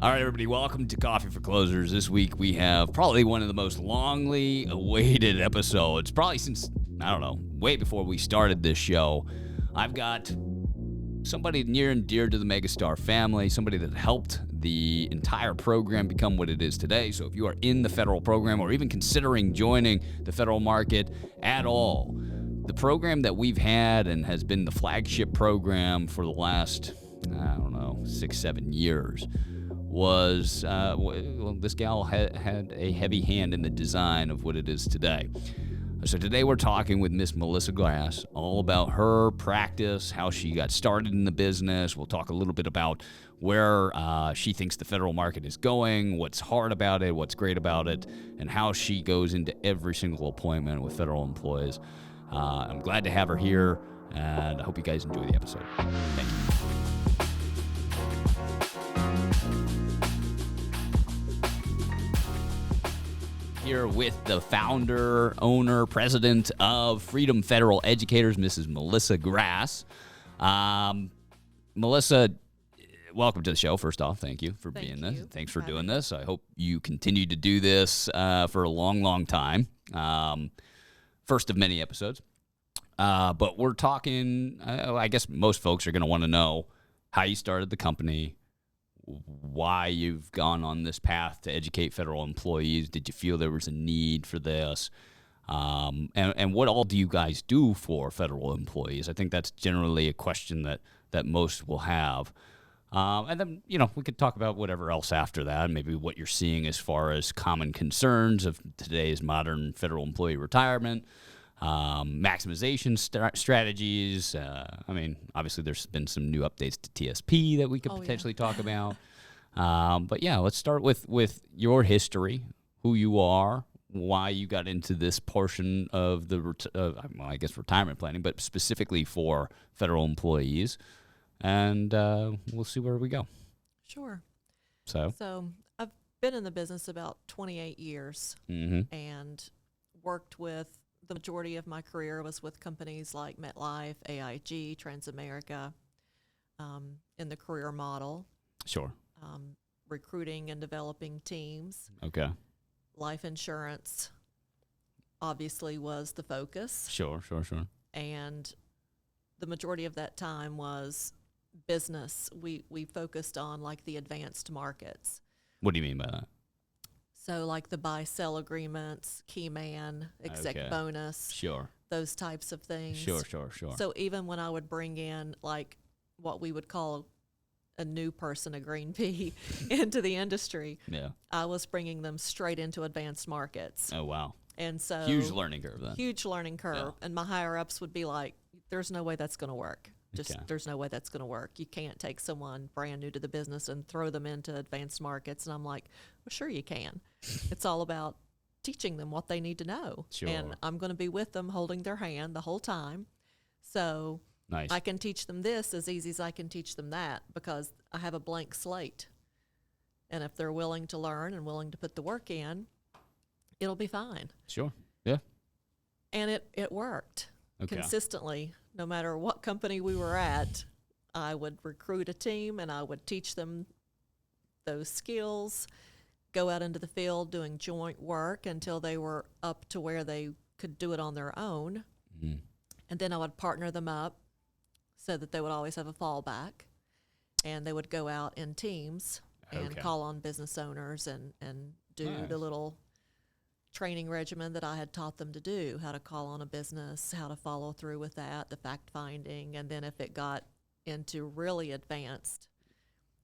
All right, everybody, welcome to Coffee for Closers. This week we have probably one of the most longly awaited episodes, probably since, I don't know, way before we started this show. I've got somebody near and dear to the Megastar family, somebody that helped the entire program become what it is today. So if you are in the federal program or even considering joining the federal market at all, the program that we've had and has been the flagship program for the last, 6-7 years was, this gal had a heavy hand in the design of what it is today. So today we're talking with Miss Melissa Grass all about her practice, how she got started in the business. We'll talk a little bit about where she thinks the federal market is going, what's hard about it, what's great about it, and how she goes into every single appointment with federal employees. I'm glad to have her here, and I hope you guys enjoy the episode. Thank you. Here with the founder, owner, president of Freedom Federal Educators, Mrs. Melissa Grass. Melissa, welcome to the show. First off, thank you for being this. Thanks for doing this. I hope you continue to do this for a long, long time. First of many episodes. But we're talking, I guess most folks are going to want to know how you started the company, why you've gone on this path to educate federal employees. Did you feel there was a need for this? And what all do you guys do for federal employees? I think that's generally a question that most will have. And then, we could talk about whatever else after that, maybe what you're seeing as far as common concerns of today's modern federal employee retirement, maximization strategies. Obviously there's been some new updates to TSP that we could potentially talk about. But yeah, let's start with your history, who you are, why you got into this portion of the, retirement planning, but specifically for federal employees. And we'll see where we go. Sure. So I've been in the business about 28 years and worked with, the majority of my career was with companies like MetLife, AIG, Transamerica, in the career model. Sure. Recruiting and developing teams. Okay. Life insurance obviously was the focus. Sure. And the majority of that time was business. We focused on like the advanced markets. What do you mean by that? So like the buy-sell agreements, key man, exec bonus. Sure. Those types of things. Sure. So even when I would bring in like what we would call a new person, a green pea, into the industry, I was bringing them straight into advanced markets. Oh, wow. And so huge learning curve then. Huge learning curve. Yeah. And my higher ups would be like, there's no way that's going to work. There's no way that's going to work. You can't take someone brand new to the business and throw them into advanced markets. And I'm like, well, sure you can. It's all about teaching them what they need to know. Sure. And I'm going to be with them holding their hand the whole time. So nice. I can teach them this as easy as I can teach them that because I have a blank slate. And if they're willing to learn and willing to put the work in, it'll be fine. Sure. Yeah. And it worked consistently. No matter what company we were at, I would recruit a team and I would teach them those skills, go out into the field doing joint work until they were up to where they could do it on their own. Mm-hmm. And then I would partner them up so that they would always have a fallback. And they would go out in teams and call on business owners and do the little training regimen that I had taught them to do, how to call on a business, how to follow through with that, the fact finding, and then if it got into really advanced,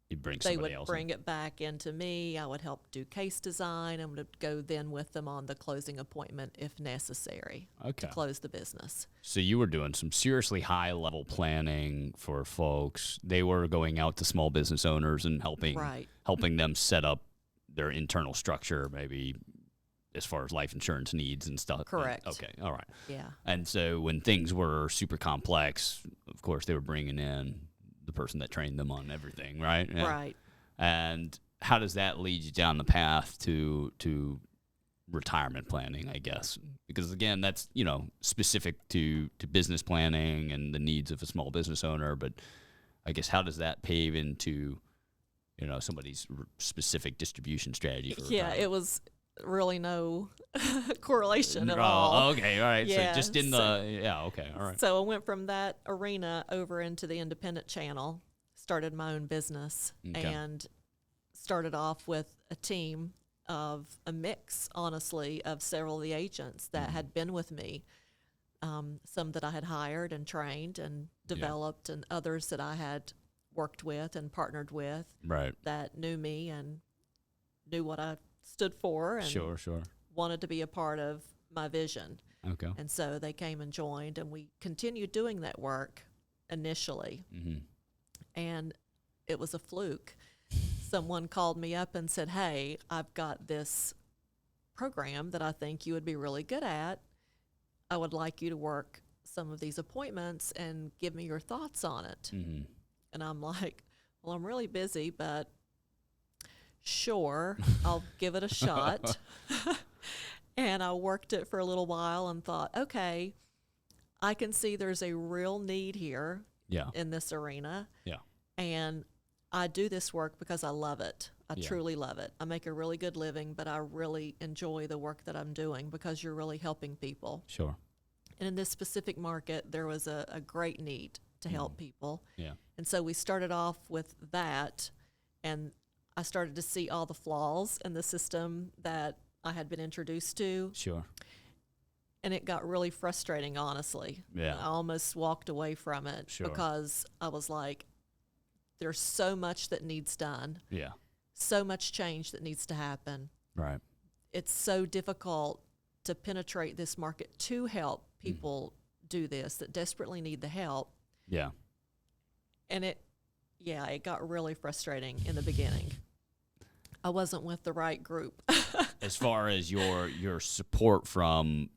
they would bring it back into me. I would help do case design and would go then with them on the closing appointment if necessary to close the business. So you were doing some seriously high-level planning for folks. They were going out to small business owners and helping them set up their internal structure, maybe as far as life insurance needs and stuff. Correct. Okay, all right. Yeah. And so when things were super complex, of course, they were bringing in the person that trained them on everything, right? Right. And how does that lead you down the path to retirement planning, I guess? Because, again, that's, specific to business planning and the needs of a small business owner. But I guess how does that pave into somebody's specific distribution strategy for Yeah, retirement. it was really no correlation at Oh, all. okay, all right. Yeah, So just in okay, all right. So I went from that arena over into the independent channel, started my own business, Okay. and started off with a team of a mix, honestly, of several of the agents that had been with me. Some that I had hired and trained and developed, and others that I had worked with and partnered with Right. that knew me and knew what I stood for and Sure. wanted to be a part of my vision. Okay. And so they came and joined, and we continued doing that work initially. Mm-hmm. And it was a fluke. Someone called me up and said, "Hey, I've got this program that I think you would be really good at. I would like you to work some of these appointments and give me your thoughts on it." Mm-hmm. And I'm like, "Well, I'm really busy, but sure, I'll give it a shot." And I worked it for a little while and thought, okay, I can see there's a real need here in this arena. Yeah. And I do this work because I love it. I truly love it. I make a really good living, but I really enjoy the work that I'm doing because you're really helping people. Sure. And in this specific market, there was a great need to help people. Yeah. And so we started off with that, and I started to see all the flaws in the system that I had been introduced to. Sure. And it got really frustrating, honestly. Yeah. I almost walked away from it because I was like, there's so much that needs done. Yeah. So much change that needs to happen. Right. It's so difficult to penetrate this market to help people do this that desperately need the help. Yeah. And it got really frustrating in the beginning. I wasn't with the right group. As far as your support from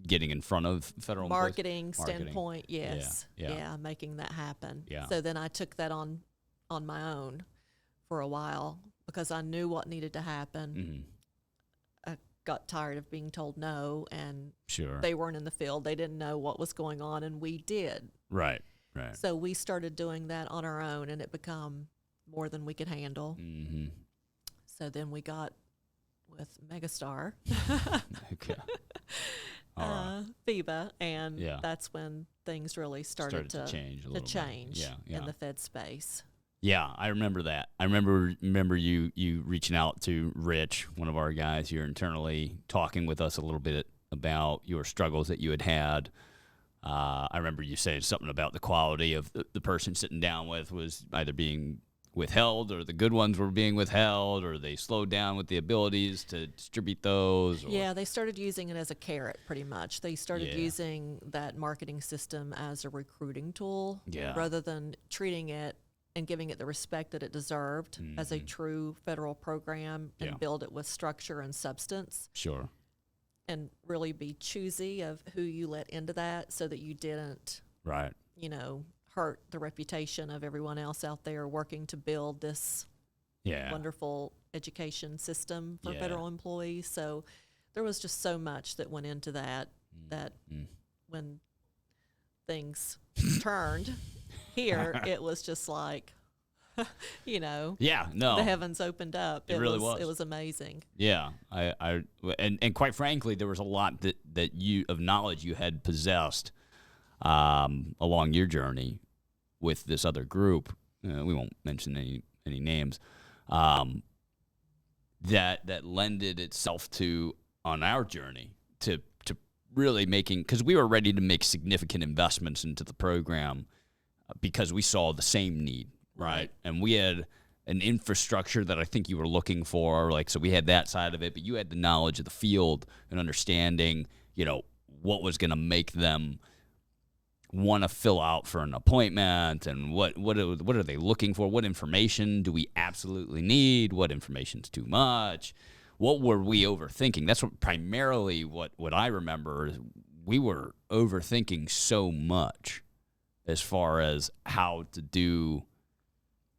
getting in front of federal marketing employees? standpoint, yes. Yeah. Making that happen. Yeah. So then I took that on my own for a while because I knew what needed to happen. Mm-hmm. I got tired of being told no, and Sure. they weren't in the field. They didn't know what was going on, and we did. Right. So we started doing that on our own, and it became more than we could handle. Mm-hmm. So then we got with Megastar, Okay. All right. FIBA, and that's when things really started to change a to little change bit. in the Fed space. Yeah, I remember that. I remember you reaching out to Rich, one of our guys here internally, talking with us a little bit about your struggles that you had. I remember you saying something about the quality of the person sitting down with was either being withheld, or the good ones were being withheld, or they slowed down with the abilities to distribute those. Yeah, they started using it as a carrot, pretty much. They started using that marketing system as a recruiting tool rather than treating it and giving it the respect that it deserved as a true federal program and build it with structure and substance. Sure. And really be choosy of who you let into that so that you didn't, hurt the reputation of everyone else out there working to build this wonderful education system for federal employees. So there was just so much that went into that when things turned here, it was just like, the heavens opened up. It really was. It was amazing. Yeah, and quite frankly, there was a lot that you of knowledge you had possessed along your journey with this other group. We won't mention any names. That lended itself to on our journey to really making, because we were ready to make significant investments into the program because we saw the same need, right? And we had an infrastructure that I think you were looking for, so we had that side of it, but you had the knowledge of the field and understanding, what was going to make them want to fill out for an appointment, and what are they looking for? What information do we absolutely need? What information's too much? What were we overthinking? That's primarily what I remember is we were overthinking so much as far as how to do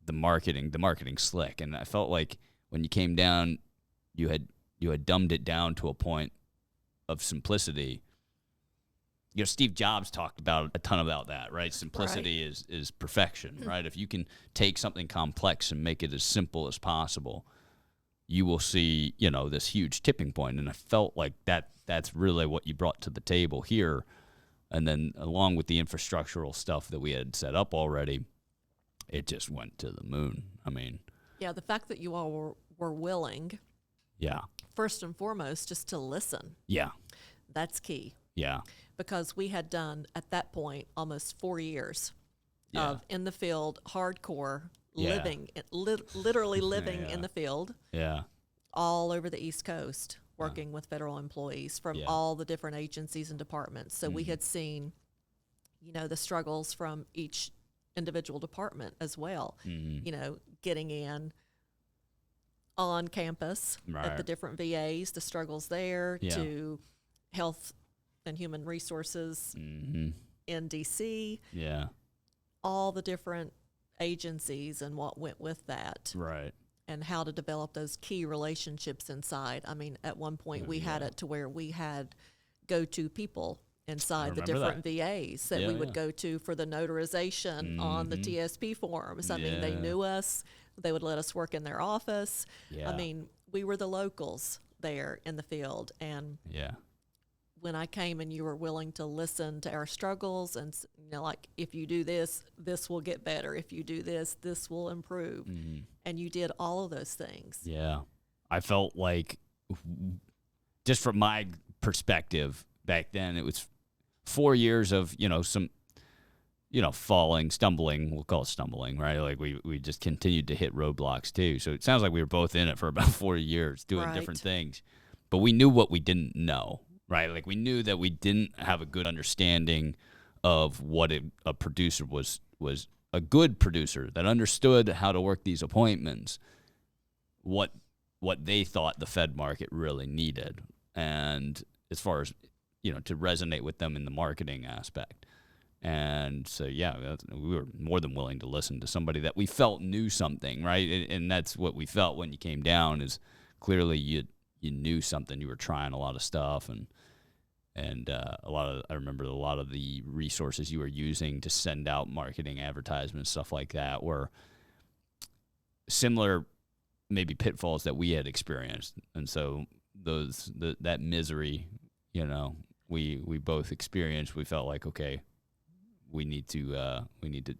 the marketing slick. And I felt like when you came down, you had dumbed it down to a point of simplicity Steve Jobs talked about a ton about that, right? Simplicity is perfection, right? If you can take something complex and make it as simple as possible, you will see, this huge tipping point. And I felt like that's really what you brought to the table here. And then along with the infrastructural stuff that we had set up already, it just went to the moon. I mean, yeah, the fact that you all were willing, first and foremost, just to listen. Yeah. That's key. Yeah. Because we had done, at that point, almost 4 years of in the field, hardcore, living, literally living in the field. Yeah. All over the East Coast, working with federal employees from all the different agencies and departments. So we had seen, the struggles from each individual department as well. Getting in on campus at the different VAs, the struggles there, to health and human resources in DC. Yeah. All the different agencies and what went with that. Right. And how to develop those key relationships inside. I mean, at one point we had it to where we had go-to people inside the different VAs that we would go to for the notarization on the TSP forms. I mean, they knew us. They would let us work in their office. I mean, we were the locals there in the field. And when I came and you were willing to listen to our struggles and, like, if you do this, this will get better. If you do this, this will improve. And you did all of those things. Yeah. I felt like, just from my perspective back then, it was 4 years of, some, falling, stumbling. We'll call it stumbling, right? Like we just continued to hit roadblocks too. So it sounds like we were both in it for about 4 years doing different things. But we knew what we didn't know. Right, like we knew that we didn't have a good understanding of what a producer was a good producer that understood how to work these appointments, what they thought the Fed market really needed, and as far as to resonate with them in the marketing aspect. And so we were more than willing to listen to somebody that we felt knew something, right? And that's what we felt when you came down, is clearly you knew something. You were trying a lot of stuff, and I remember a lot of the resources you were using to send out marketing advertisements, stuff like that, were similar maybe pitfalls that we had experienced. And so that misery, we both experienced. We felt like, okay, we need to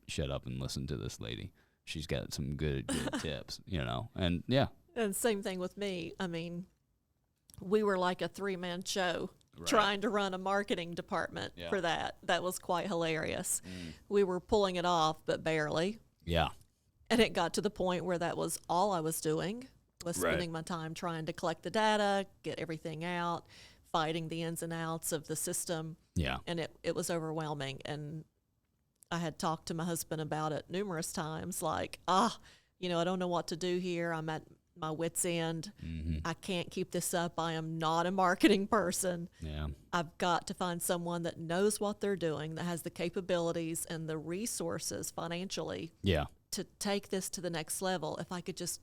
shut up and listen to this lady. She's got some good tips, and And same thing with me. I mean, we were like a 3-man show. Trying to run a marketing department for that. That was quite hilarious. We were pulling it off, but barely. Yeah. And it got to the point where that was all I was doing, was spending my time trying to collect the data, get everything out, fighting the ins and outs of the system. Yeah. And it was overwhelming. And I had talked to my husband about it numerous times, like, I don't know what to do here. I'm at my wit's end. I can't keep this up. I am not a marketing person. Yeah. I've got to find someone that knows what they're doing, that has the capabilities and the resources financially to take this to the next level. If I could just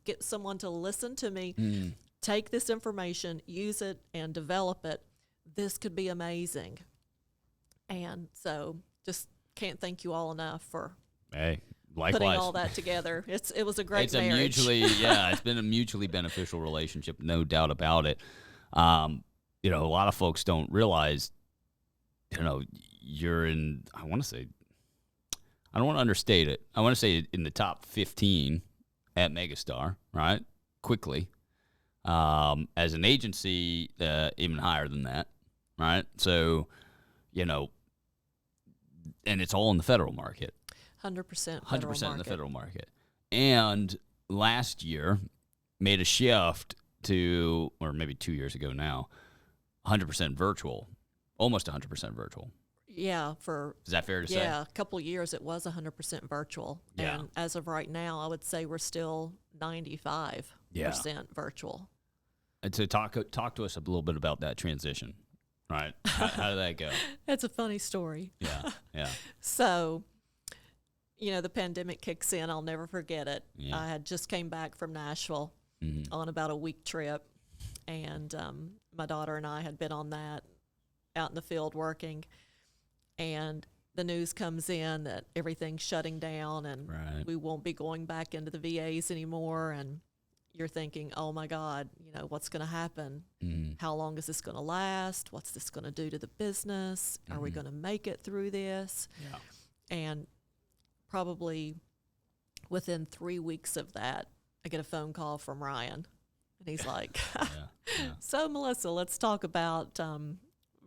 get someone to listen to me, take this information, use it, and develop it, this could be amazing. And so just can't thank you all enough for likewise. Putting all that together. It was a great marriage. It's been a mutually beneficial relationship, no doubt about it. A lot of folks don't realize, you're in, I don't want to understate it. I want to say in the top 15 at Megastar, right? Quickly. As an agency, even higher than that, right? So, and it's all in the federal market. 100% 100% in the federal market. And last year made a shift to, or maybe 2 years ago now, 100% virtual, almost 100% virtual. Yeah. Is that fair to say? Yeah, a couple of years it was 100% virtual. Yeah. And as of right now, I would say we're still 95% virtual. And so talk to us a little bit about that transition, right? How did that go? It's a funny story. Yeah. So, the pandemic kicks in. I'll never forget it. Yeah. I had just came back from Nashville on about a week trip, and my daughter and I had been on that out in the field working, and the news comes in that everything's shutting down and we won't be going back into the VAs anymore. And you're thinking, oh my God, what's going to happen? Mm-hmm. How long is this going to last? What's this going to do to the business? Mm-hmm. Are we going to make it through this? Yeah. And probably within 3 weeks of that, I get a phone call from Ryan. And he's like, so Melissa, let's talk about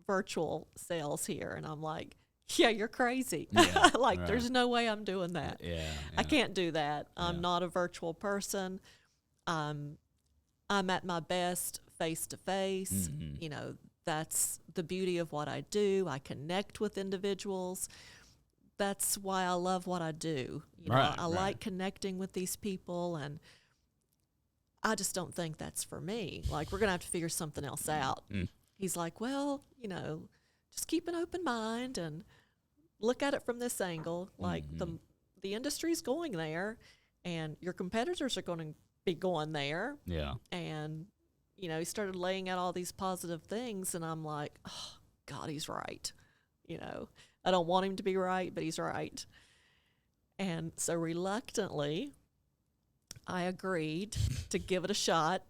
virtual sales here. And I'm like, yeah, you're crazy. Yeah, there's no way I'm doing that. I can't do that. I'm not a virtual person. I'm at my best face to face. That's the beauty of what I do. I connect with individuals. That's why I love what I do. I like connecting with these people, and I just don't think that's for me. We're going to have to figure something else out. He's like, well, just keep an open mind and look at it from this angle. The industry's going there, and your competitors are going to be going there. Yeah. And, he started laying out all these positive things, and I'm like, oh, God, he's right. I don't want him to be right, but he's right. And so reluctantly, I agreed to give it a shot.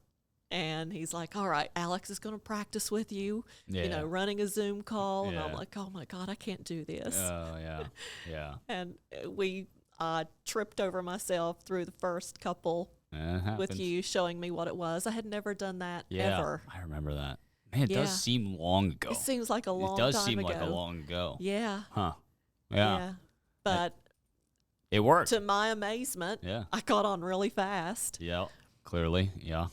And he's like, all right, Alex is going to practice with you, running a Zoom call. And I'm like, oh, my God, I can't do this. Oh, yeah. And we tripped over myself through the first couple with you showing me what it was. I had never done that ever. I remember that. Man, it does seem long ago. It seems like a long time ago. It does seem like a long ago. Yeah. Huh. Yeah. But it worked. To my amazement, I caught on really fast. Yeah, clearly, yeah.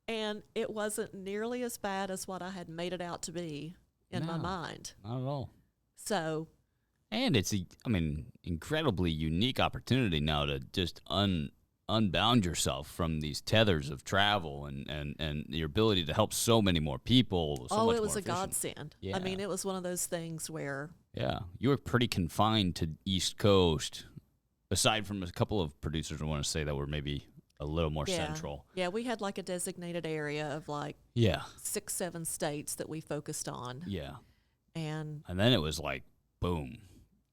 And it wasn't nearly as bad as what I had made it out to be in my mind. Not at all. So. And it's incredibly unique opportunity now to just unbound yourself from these tethers of travel and your ability to help so many more people. It was a godsend. Yeah. It was one of those things where. Yeah, you were pretty confined to East Coast, aside from a couple of producers I want to say that were maybe a little more central. Yeah, we had a designated area of 6-7 states that we focused on. Yeah. And then it was boom.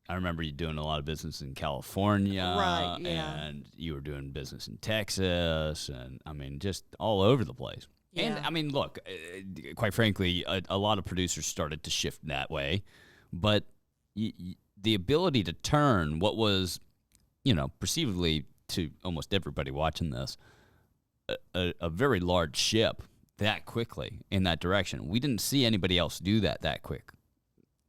I remember you doing a lot of business in California. Right, yeah. And you were doing business in Texas and, just all over the place. Yeah. And, look, quite frankly, a lot of producers started to shift that way. But the ability to turn what was, perceivably to almost everybody watching this, a very large ship that quickly in that direction. We didn't see anybody else do that quick.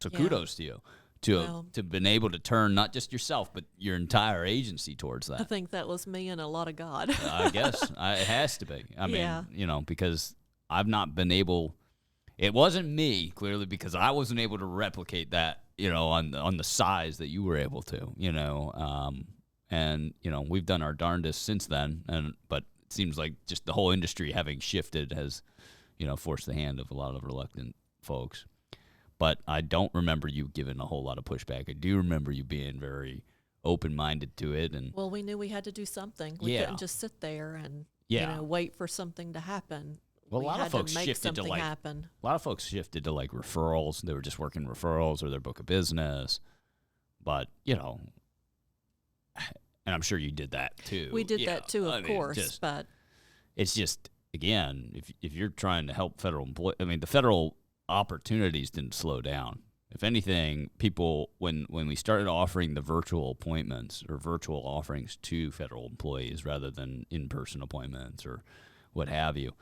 So kudos to you to have been able to turn not just yourself, but your entire agency towards that. I think that was me and a lot of God. I guess it has to be. Because I've not been able. It wasn't me, clearly, because I wasn't able to replicate that, on the size that you were able to, And, we've done our darndest since then, but it seems like just the whole industry having shifted has, forced the hand of a lot of reluctant folks. But I don't remember you giving a whole lot of pushback. I do remember you being very open-minded to it. And well, we knew we had to do something. We couldn't just sit there and, wait for something to happen. Well, a lot of folks shifted to happen. A lot of folks shifted to referrals. They were just working referrals or their book of business. But, and I'm sure you did that too. We did that too, of course. But it's just, again, if you're trying to help federal employees, the federal opportunities didn't slow down. If anything, people, when we started offering the virtual appointments or virtual offerings to federal employees rather than in-person appointments or what have you,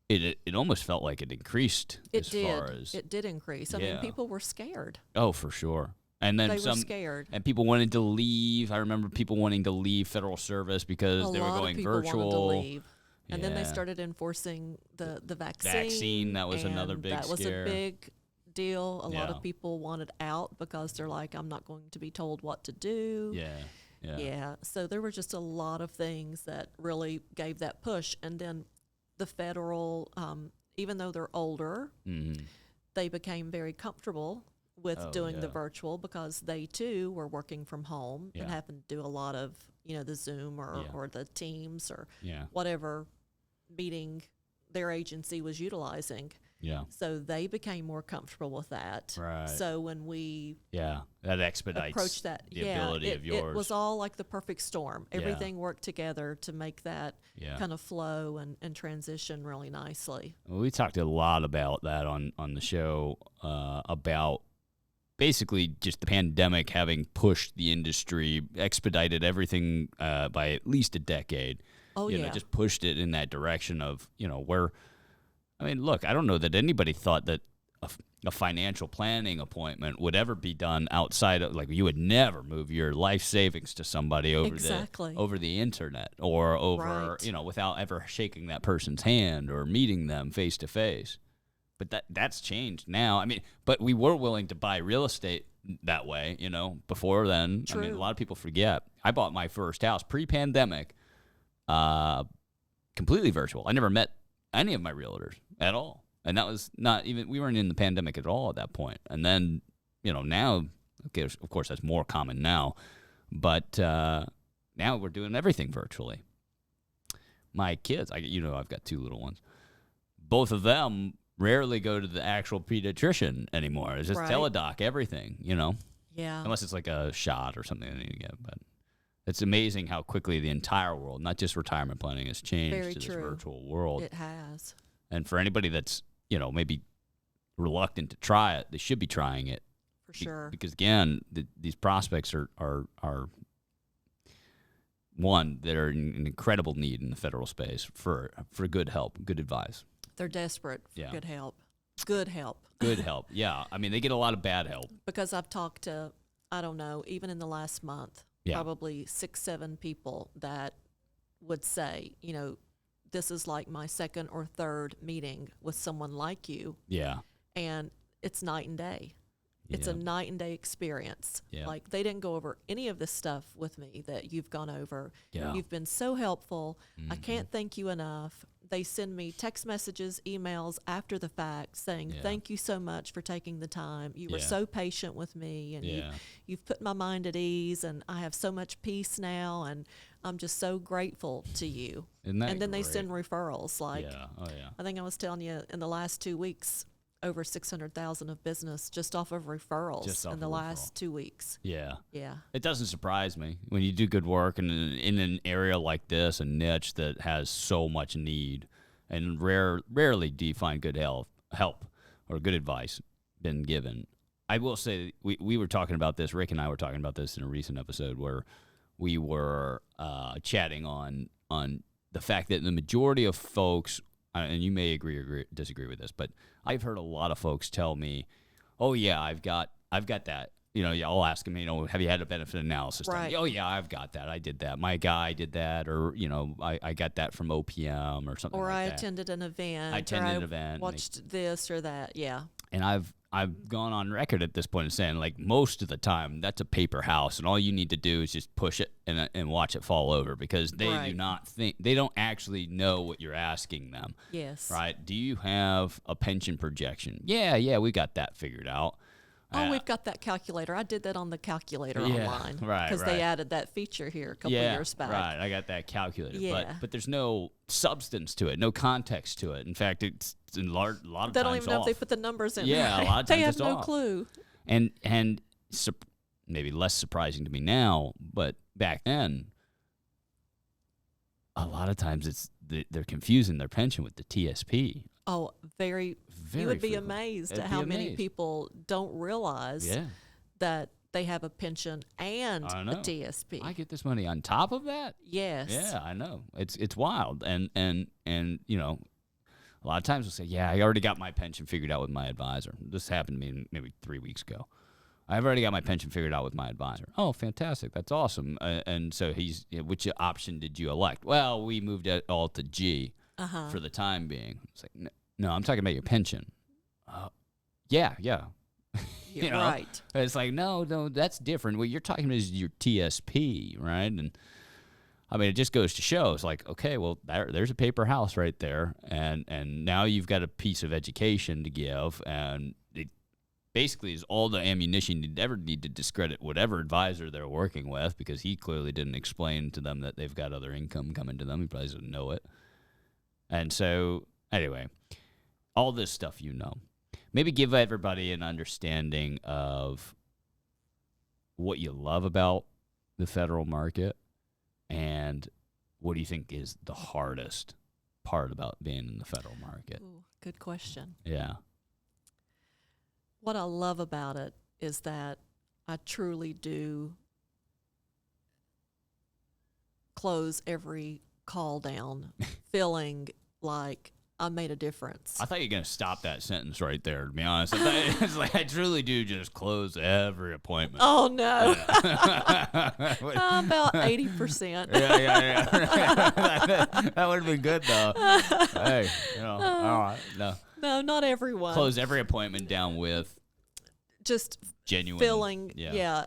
it almost felt like it increased. It did increase. People were scared. Oh, for sure. And then they were scared. And people wanted to leave. I remember people wanting to leave federal service because they were going virtual. Wanted to leave. And then they started enforcing the vaccine. Vaccine, that was another big scare. That was a big deal. A lot of people wanted out because they're like, I'm not going to be told what to do. Yeah. So there were just a lot of things that really gave that push. And then the federal, even though they're older, they became very comfortable with doing the virtual because they too were working from home and happened to do a lot of, the Zoom or the Teams or whatever meeting their agency was utilizing. Yeah. So they became more comfortable with that. Right. So when we that expedites approached that, the ability of yours. It was all like the perfect storm. Everything worked together to make that kind of flow and transition really nicely. Well, we talked a lot about that on the show, about basically just the pandemic having pushed the industry, expedited everything by at least a decade. Oh, you know, just pushed it in that direction of, where, I mean, look, I don't know that anybody thought that a financial planning appointment would ever be done outside of, like, you would never move your life savings to somebody over the internet or over, without ever shaking that person's hand or meeting them face to face. But that's changed now. I mean, but we were willing to buy real estate that way, before then. True. I mean, a lot of people forget. I bought my first house pre-pandemic, completely virtual. I never met any of my realtors at all. And that was not even, we weren't in the pandemic at all at that point. And then, now, okay, of course, that's more common now. But now we're doing everything virtually. My kids, I've got 2 little ones. Both of them rarely go to the actual pediatrician anymore. It's just teledoc everything, Yeah. Unless it's like a shot or something they need to get. But it's amazing how quickly the entire world, not just retirement planning, has changed this virtual world. It has. And for anybody that's, maybe reluctant to try it, they should be trying it. For sure. Because, again, these prospects are one, they're in incredible need in the federal space for good help, good advice. They're desperate for good help. Good help. Good help, yeah. I mean, they get a lot of bad help. Because I've talked to, I don't know, even in the last month, probably 6, 7 people that would say, this is like my second or third meeting with someone like you. Yeah. And it's night and day. It's a night and day experience. Yeah. Like, they didn't go over any of this stuff with me that you've gone over. Yeah. You've been so helpful. I can't thank you enough. They send me text messages, emails after the fact saying, thank you so much for taking the time. You were so patient with me, and you've put my mind at ease, and I have so much peace now, and I'm just so grateful to you. Isn't that and then great? They send referrals. Like, Oh, yeah. I think I was telling you, in the last 2 weeks, over 600,000 of business just off of referrals in the last 2 weeks. Yeah. Yeah. It doesn't surprise me when you do good work in an area like this, a niche that has so much need, and rarely do you find good help or good advice been given. I will say we were talking about this, Rick and I were talking about this in a recent episode where we were chatting on the fact that the majority of folks, and you may agree or disagree with this, but I've heard a lot of folks tell me, "Oh yeah, I've got that." I'll ask them, have you had a benefit analysis done? Right. Oh yeah, I've got that. I did that. My guy did that, or I got that from OPM or something. Or like I that. attended an event. I attended an event. Watched this or that. Yeah. And I've gone on record at this point and saying, like, most of the time that's a paper house, and all you need to do is just push it and watch it fall over, because they do not think, they don't actually know what you're asking them. Yes. Right? Do you have a pension projection? Yeah, we got that figured out. Oh, we've got that calculator. I did that on the calculator online. Right. Because they added that feature here a couple years back. Right. I got that calculator. Yeah. But there's no substance to it, no context to it. In fact, it's a lot of times they don't even know off. if they put the numbers in. Yeah, right. a lot of times they have it's no off. clue. And maybe less surprising to me now, but back then, a lot of times they're confusing their pension with the TSP. Oh, very you would be frequent. amazed I'd at be how many amazed. people don't realize that they have a pension and a TSP. I get this money on top of that? Yes. Yeah, I know. It's wild. And a lot of times we'll say, yeah, I already got my pension figured out with my advisor. This happened to me maybe 3 weeks ago. I've already got my pension figured out with my advisor. Oh, fantastic. That's awesome. And so which option did you elect? Well, we moved it all to G for the time being. It's like, no, I'm talking about your pension. Yeah. You're right. It's like, no, that's different. What you're talking about is your TSP, right? And I mean, it just goes to show. It's like, okay, well, there's a paper house right there, and now you've got a piece of education to give, and it basically is all the ammunition you'd ever need to discredit whatever advisor they're working with, because he clearly didn't explain to them that they've got other income coming to them. He probably doesn't know it. And so, anyway, all this stuff, maybe give everybody an understanding of what you love about the federal market and what do you think is the hardest part about being in the federal market? Ooh, good question. Yeah. What I love about it is that I truly do close every call down feeling like I made a difference. I thought you were going to stop that sentence right there, to be honest. It's like I truly do just close every appointment. Oh, no. About 80%. Yeah. That would have been good, though. Hey, all right. No, not everyone. Close every appointment down with just genuine feeling,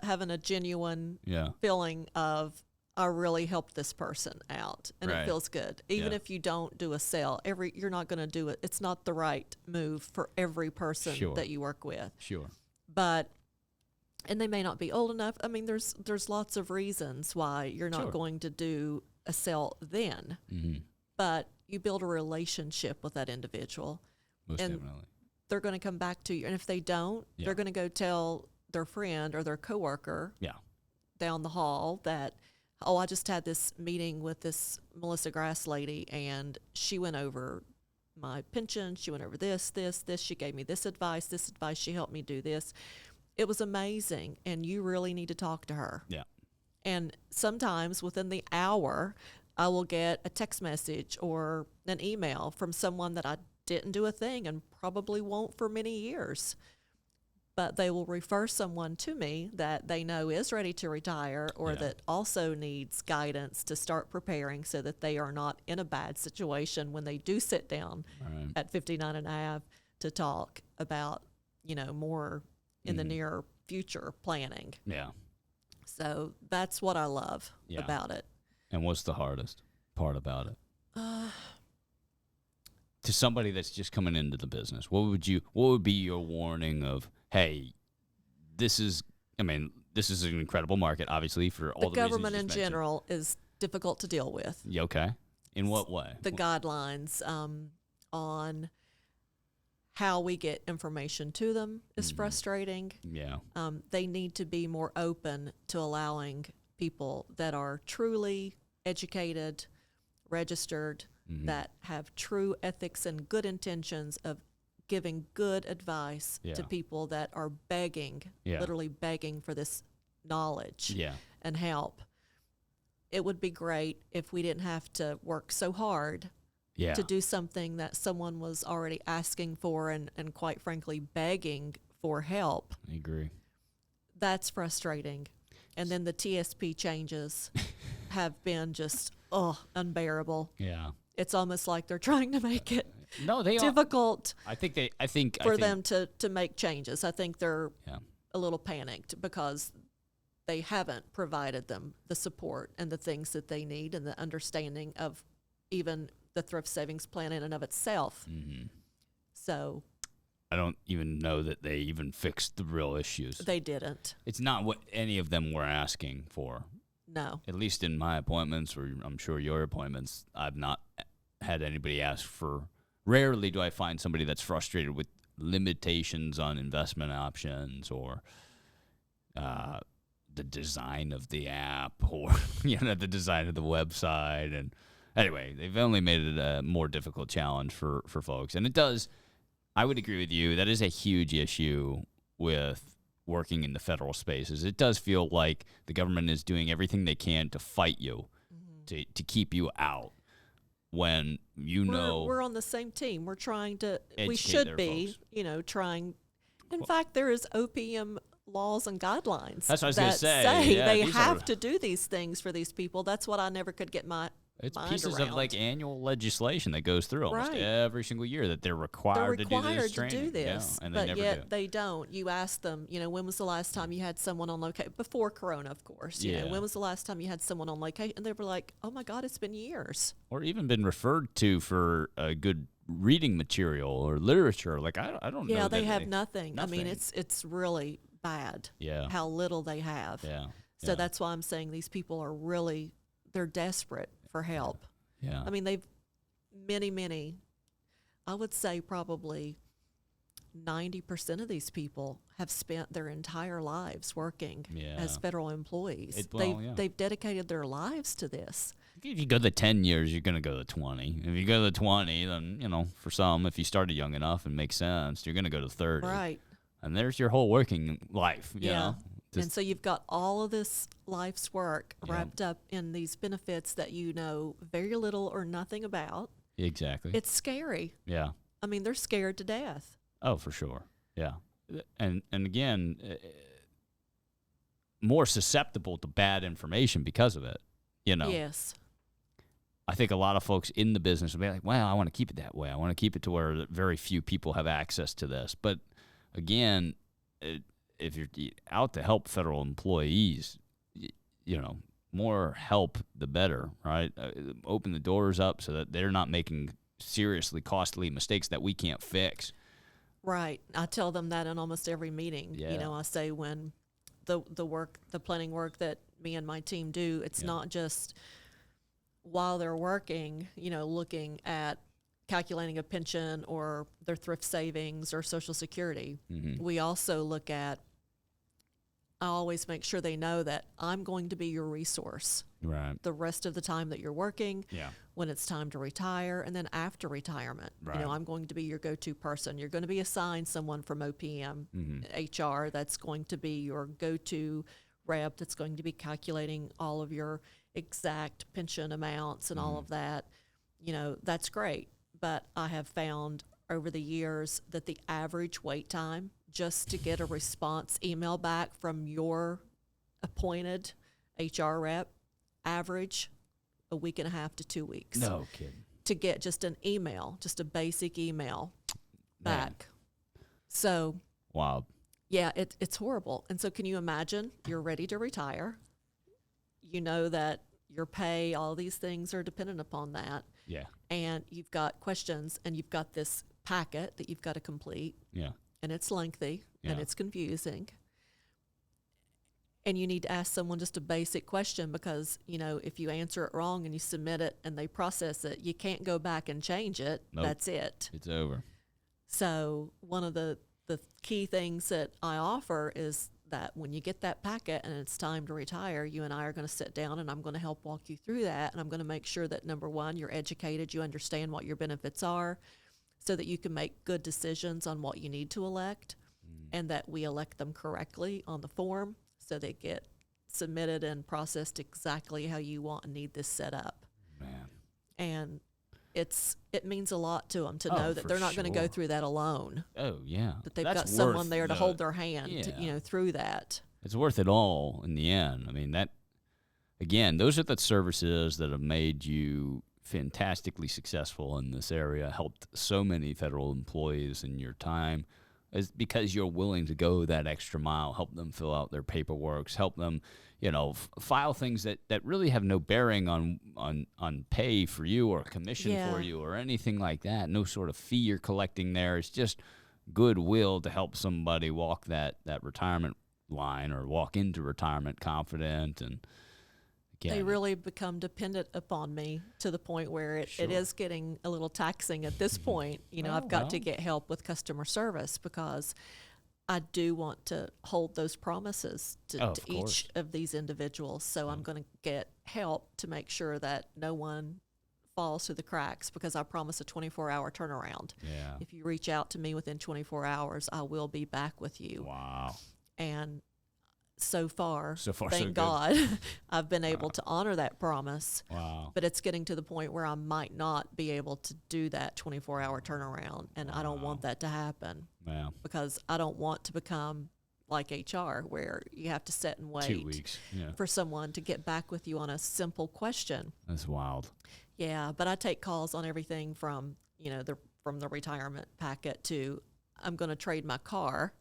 having a genuine feeling of, I really helped this person out, and it feels good. Even if you don't do a sale, you're not going to do it. It's not the right move for every person that you work with. Sure. But, and they may not be old enough. I mean, there's lots of reasons why you're not going to do a sale then. Mm-hmm. But you build a relationship with that individual. Most and definitely. They're going to come back to you. And if they don't, they're going to go tell their friend or their coworker down the hall that, oh, I just had this meeting with this Melissa Grass lady, and she went over my pension. She went over this. She gave me this advice. She helped me do this. It was amazing, and you really need to talk to her. Yeah. And sometimes within the hour, I will get a text message or an email from someone that I didn't do a thing and probably won't for many years. But they will refer someone to me that they know is ready to retire or that also needs guidance to start preparing so that they are not in a bad situation when they do sit down at 59 and a half to talk about, more in the near future planning. Yeah. So that's what I love about it. And what's the hardest part about it? To somebody that's just coming into the business, what would be your warning of, hey, this is an incredible market, obviously, for all the government reasons in general is difficult to deal with. Okay. In what way? The guidelines on how we get information to them is frustrating. Yeah. They need to be more open to allowing people that are truly educated, registered, that have true ethics and good intentions of giving good advice to people that are begging, literally begging for this knowledge and help. It would be great if we didn't have to work so hard to do something that someone was already asking for and quite frankly begging for help. I agree. That's frustrating. And then the TSP changes have been just unbearable. Yeah. It's almost like they're trying to make it they difficult. I think them to make changes. I think they're a little panicked because they haven't provided them the support and the things that they need and the understanding of even the thrift savings plan in and of itself. Mm-hmm. So I don't even know that they even fixed the real issues. They didn't. It's not what any of them were asking for. No. At least in my appointments, or I'm sure your appointments, I've not had anybody ask for. Rarely do I find somebody that's frustrated with limitations on investment options or the design of the app or the design of the website. And anyway, they've only made it a more difficult challenge for folks. And it does, I would agree with you, that is a huge issue with working in the federal spaces. It does feel like the government is doing everything they can to fight you, to keep you out. When we're on the same team. We're trying to, we should be, trying. In fact, there is OPM laws and guidelines. That's what I was going to say. They have to do these things for these people. That's what I never could get my It's mind pieces around. of like annual legislation that goes through almost every single year that they're required to do this training. Yeah, and but they never yet do. they don't. You ask them, when was the last time you had someone on location? Before Corona, of course. You know, when was the last time you had someone on location? And they were like, oh my God, it's been years. Or even been referred to for a good reading material or literature. Like, I don't know. Yeah, they have nothing. I mean, it's really bad how little they have. Yeah. So that's why I'm saying these people are really, they're desperate for help. Yeah. I mean, they've many. I would say probably 90% of these people have spent their entire lives working as federal employees. They've dedicated their lives to this. If you go the 10 years, you're going to go to 20. If you go to 20, then, for some, if you started young enough and makes sense, you're going to go to 30. Right. And there's your whole working life, you know. And so you've got all of this life's work wrapped up in these benefits that you know very little or nothing about. Exactly. It's scary. Yeah. I mean, they're scared to death. Oh, for sure. Yeah. And again, more susceptible to bad information because of it, Yes. I think a lot of folks in the business will be like, well, I want to keep it that way. I want to keep it to where very few people have access to this. But again, if you're out to help federal employees, more help, the better, right? Open the doors up so that they're not making seriously costly mistakes that we can't fix. Right. I tell them that in almost every meeting. Yeah. I say when the planning work that me and my team do, it's not just while they're working, looking at calculating a pension or their thrift savings or Social Security. Mm-hmm. We also look at, I always make sure they know that I'm going to be your resource. Right. The rest of the time that you're working, Yeah. when it's time to retire, and then after retirement. Right. I'm going to be your go-to person. You're going to be assigned someone from OPM, HR, that's going to be your go-to rep, that's going to be calculating all of your exact pension amounts and all of that. That's great. But I have found over the years that the average wait time just to get a response email back from your appointed HR rep, average a week and a half to 2 weeks. No kidding. To get just an email, just a basic email back. Man. So, wow. Yeah, it's horrible. And so can you imagine you're ready to retire? You know that your pay, all these things are dependent upon that. Yeah. And you've got questions and you've got this packet that you've got to complete. Yeah. And it's lengthy and it's confusing. And you need to ask someone just a basic question because, if you answer it wrong and you submit it and they process it, you can't go back and change it. Nope. That's it. It's over. So one of the key things that I offer is that when you get that packet and it's time to retire, you and I are going to sit down and I'm going to help walk you through that. And I'm going to make sure that, number one, you're educated, you understand what your benefits are so that you can make good decisions on what you need to elect and that we elect them correctly on the form so they get submitted and processed exactly how you want and need this set up. Man. And it means a lot to them to know that they're not going to go through that alone. Oh, yeah. That they've got someone there to hold their hand, through that. It's worth it all in the end. I mean, those are the services that have made you fantastically successful in this area, helped so many federal employees in your time, is because you're willing to go that extra mile, help them fill out their paperwork, help them, file things that really have no bearing on pay for you or commission for you or anything like that. No sort of fee you're collecting there. It's just goodwill to help somebody walk that retirement line or walk into retirement confident. And again, they really become dependent upon me to the point where it is getting a little taxing at this point. I've got to get help with customer service because I do want to hold those promises to each of these individuals. So I'm going to get help to make sure that no one falls through the cracks because I promise a 24-hour turnaround. Yeah. If you reach out to me within 24 hours, I will be back with you. Wow. And so far, thank so God, I've been able to honor that promise. Wow. But it's getting to the point where I might not be able to do that 24-hour turnaround, and I don't want that to happen. Yeah. Because I don't want to become like HR, where you have to sit and wait 2 weeks for someone to get back with you on a simple question. That's wild. Yeah, but I take calls on everything from from the retirement packet to I'm going to trade my car.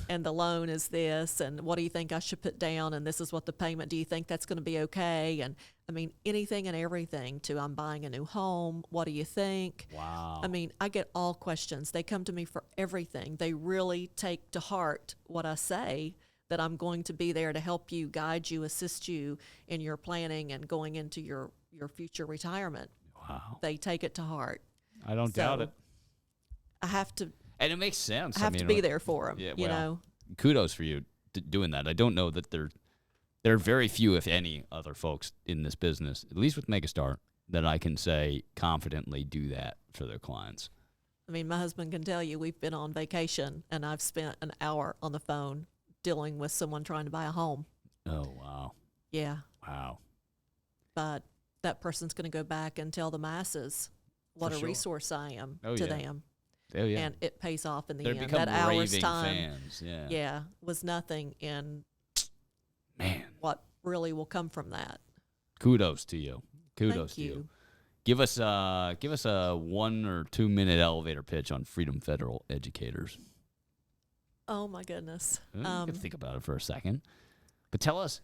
And the loan is this, and what do you think I should put down? And this is what the payment, do you think that's going to be okay? And I mean, anything and everything to I'm buying a new home. What do you think? Wow. I mean, I get all questions. They come to me for everything. They really take to heart what I say, that I'm going to be there to help you, guide you, assist you in your planning and going into your future retirement. Wow. They take it to heart. I don't doubt it. I have to. And it makes sense. I have to be there for them. Yeah, you know. Kudos for you doing that. I don't know that there are very few, if any, other folks in this business, at least with Megastar, that I can say confidently do that for their clients. I mean, my husband can tell you we've been on vacation and I've spent an hour on the phone dealing with someone trying to buy a home. Oh, wow. Yeah. Wow. But that person's going to go back and tell the masses what a resource I am to them. Oh, yeah. And it pays off in the They're end. That hour's time fans. was nothing in what really will come from that. Kudos to you. Thank you. Give us a 1 or 2 minute elevator pitch on Freedom Federal Educators. Oh my goodness. You can think about it for a second. But tell us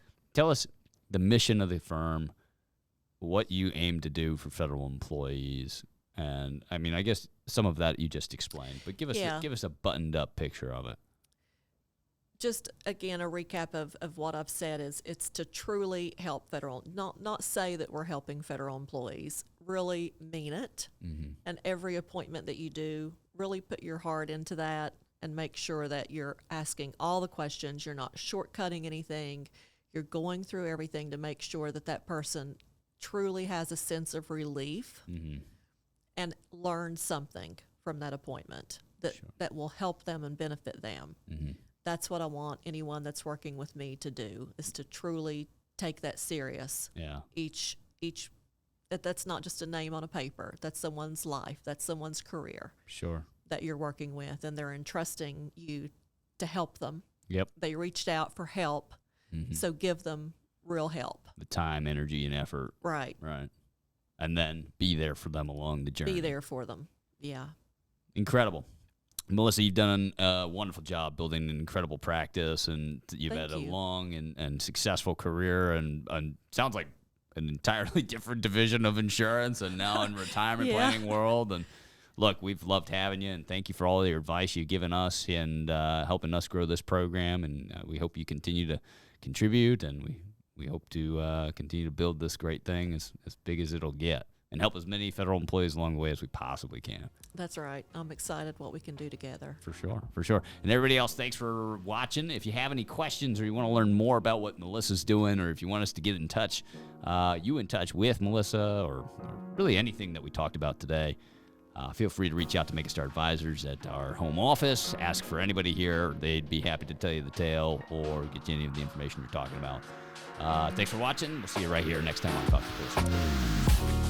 the mission of the firm, what you aim to do for federal employees, and I mean, I guess some of that you just explained, but give us a buttoned up picture of it. Just again, a recap of what I've said is it's to truly help federal, not say that we're helping federal employees, really mean it. Mm-hmm. And every appointment that you do, really put your heart into that and make sure that you're asking all the questions. You're not shortcutting anything. You're going through everything to make sure that that person truly has a sense of relief and learn something from that appointment that will help them and benefit them. Mm-hmm. That's what I want anyone that's working with me to do, is to truly take that serious. Yeah. That's not just a name on a paper. That's someone's life. That's someone's career. Sure. That you're working with, and they're entrusting you to help them. Yep. They reached out for help, so give them real help. The time, energy, and effort. Right. Right. And then be there for them along the journey. Be there for them. Yeah. Incredible. Melissa, you've done a wonderful job building an incredible practice, and you've had a long and successful career, and sounds like an entirely different division of insurance, and now in retirement planning world. And look, we've loved having you, and thank you for all your advice you've given us and helping us grow this program. And we hope you continue to contribute, and we hope to continue to build this great thing as big as it'll get, and help as many federal employees along the way as we possibly can. That's right. I'm excited what we can do together. For sure. And everybody else, thanks for watching. If you have any questions or you want to learn more about what Melissa's doing, or if you want us to get in touch with Melissa, or really anything that we talked about today, feel free to reach out to Megastar Advisors at our home office. Ask for anybody here. They'd be happy to tell you the tale or get you any of the information you're talking about. Thanks for watching. We'll see you right here next time on Talk to Person.